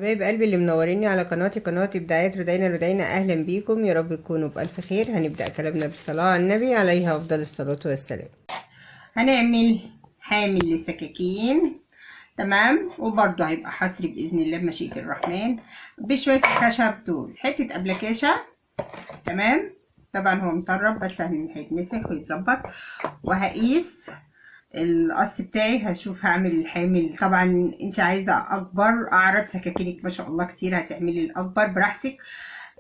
حبايب قلبي اللي منوريني على قناتي بدايات رودينا اهلا بيكم. يا رب تكونوا بالف خير. هنبدا كلامنا بالصلاه على النبي عليه افضل الصلاه والسلام. هنعمل حامل للسكاكين، تمام، وبرده هيبقى حصري باذن الله بمشيئه الرحمن بشويه خشب دول، حته ابلكاشه، تمام. طبعا هو مطرب بس هيتمسك ويتظبط. وهقيس القص بتاعي، هشوف هعمل الحامل. طبعا انت عايزه اكبر اعرض، سكاكينك ما شاء الله كتير، هتعملي الاكبر براحتك.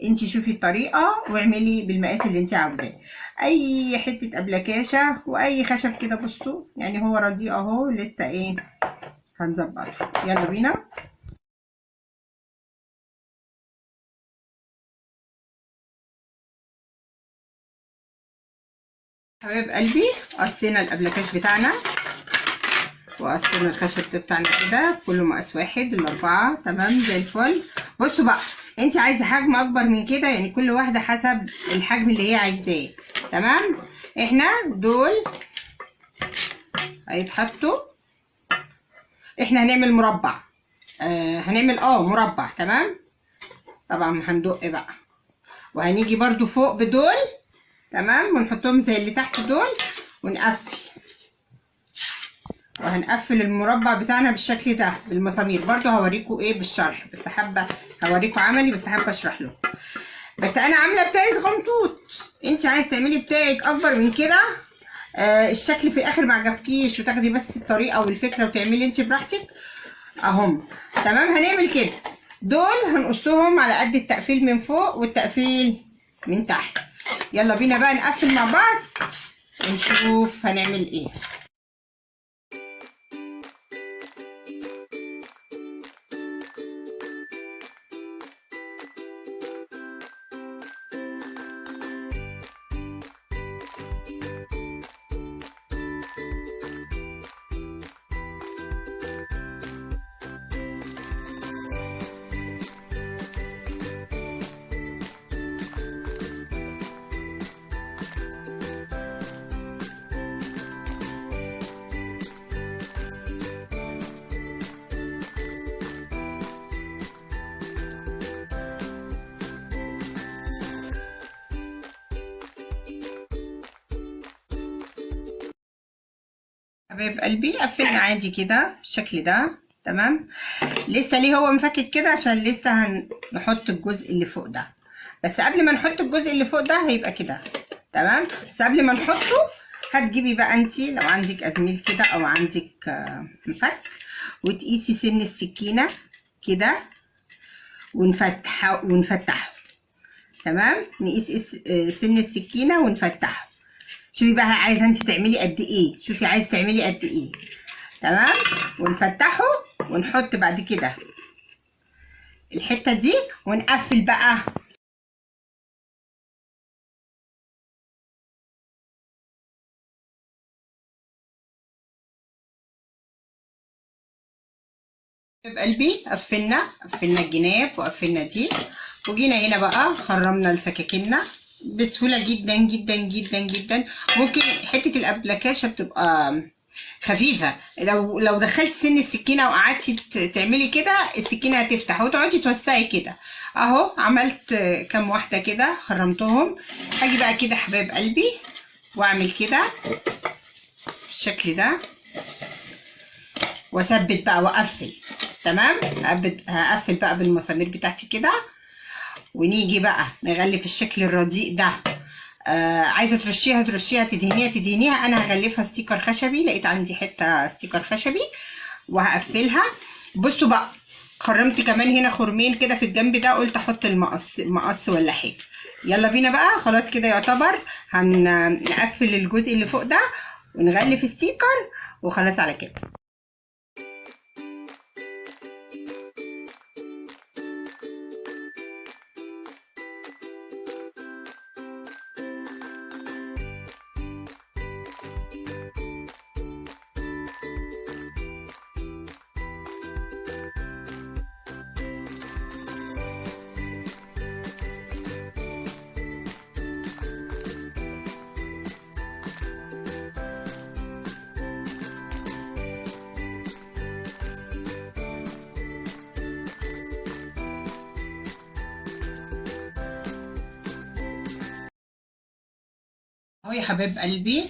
انت شوفي الطريقه واعملي بالمقاس اللي انت عاوزاه. اي حته ابلكاشه واي خشب كده، بصوا يعني هو رديء اهو، لسه ايه هنظبطه. يلا بينا. حبايب قلبي، قصينا الابلكاش بتاعنا وقصينا الخشب بتاعنا كده، كله مقاس واحد، الاربعه، تمام زي الفل. بصوا بقى، انت عايزه حجم اكبر من كده، يعني كل واحده حسب الحجم اللي هي عايزاه، تمام. احنا دول هيتحطوا، احنا هنعمل مربع، هنعمل مربع، تمام. طبعا هندق بقى، وهنيجي برضو فوق بدول، تمام، ونحطهم زي اللي تحت دول ونقفل. وهنقفل المربع بتاعنا بالشكل ده بالمسامير. برضو هوريكم ايه بالشرح، بس حابه هوريكم عملي، بس حابه اشرح لكم. بس انا عامله بتاعي صغنطوط، انت عايز تعملي بتاعك اكبر من كده. الشكل في الاخر ما عجبكيش وتاخدي بس الطريقه والفكره وتعملي انت براحتك اهم، تمام. هنعمل كده، دول هنقصهم على قد التقفيل من فوق والتقفيل من تحت. يلا بينا بقى نقفل مع بعض ونشوف هنعمل ايه. حبايب قلبي، قفلنا عادي كده بالشكل ده، تمام. لسه ليه هو مفكك كده؟ عشان لسه هنحط الجزء اللي فوق ده. بس قبل ما نحط الجزء اللي فوق ده هيبقى كده، تمام. بس قبل ما نحطه هتجيبي بقى انتي لو عندك ازميل كده او عندك مفك، وتقيسي سن السكينه كده ونفتحه، تمام. نقيس سن السكينه ونفتحه. شوفي بقى عايزه انت تعملي قد ايه، شوفي عايز تعملي قد ايه، تمام. ونفتحه ونحط بعد كده الحته دي ونقفل بقى. حبيب قلبي، قفلنا الجناب وقفلنا دي، وجينا هنا بقى خرمنا لسكاكيننا بسهوله جدا جدا جدا جدا. ممكن حته الابلكاشه بتبقى خفيفه، لو دخلت سن السكينه وقعدتي تعملي كده السكينه هتفتح وتقعدي توسعي كده. اهو عملت كام واحده كده خرمتهم. هاجي بقى كده حبايب قلبي واعمل كده بالشكل ده واثبت بقى واقفل، تمام. هقفل بقى بالمسامير بتاعتي كده، ونيجي بقى نغلف الشكل الرديء ده. عايزه ترشيها تدهنيها. انا هغلفها ستيكر خشبي، لقيت عندي حته ستيكر خشبي وهقفلها. بصوا بقى، خرمت كمان هنا خرمين كده في الجنب ده، قلت احط المقص ولا حاجه. يلا بينا بقى، خلاص كده يعتبر هنقفل الجزء اللي فوق ده ونغلف ستيكر وخلاص على كده. اهو يا حبايب قلبي،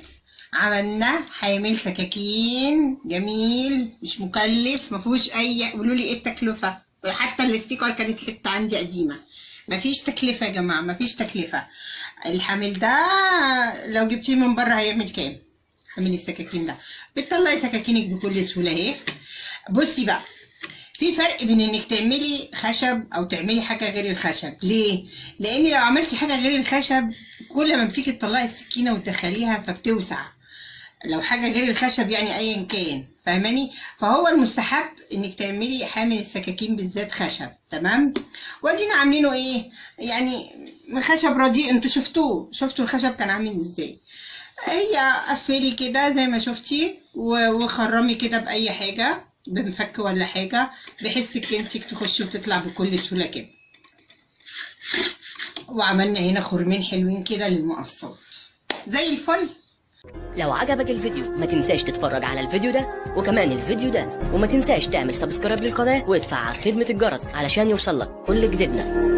عملنا حامل سكاكين جميل مش مكلف، ما فيهوش اي، قولوا لي ايه التكلفه؟ حتى الاستيكر كانت حته عندي قديمه. مفيش تكلفه يا جماعه، مفيش تكلفه. الحامل ده لو جبتيه من بره هيعمل كام؟ حامل السكاكين ده بتطلعي سكاكينك بكل سهوله اهي. بصي بقى، في فرق بين انك تعملي خشب او تعملي حاجه غير الخشب. ليه؟ لان لو عملتي حاجه غير الخشب كل ما بتيجي تطلعي السكينه وتدخليها فبتوسع. لو حاجه غير الخشب يعني ايا كان، فاهماني؟ فهو المستحب انك تعملي حامل السكاكين بالذات خشب. تمام؟ وادينا عاملينه ايه يعني، من خشب رديء. انتوا شفتوا الخشب كان عامل ازاي. هي قفلي كده زي ما شفتي وخرمي كده باي حاجه، بمفك ولا حاجه، بحيث سكينتك تخش وتطلع بكل سهوله كده. وعملنا هنا خرمين حلوين كده للمقصات زي الفل. لو عجبك الفيديو ما تنساش تتفرج على الفيديو ده وكمان الفيديو ده، وما تنساش تعمل سبسكرايب للقناة وادفع على خدمة الجرس علشان يوصلك كل جديدنا.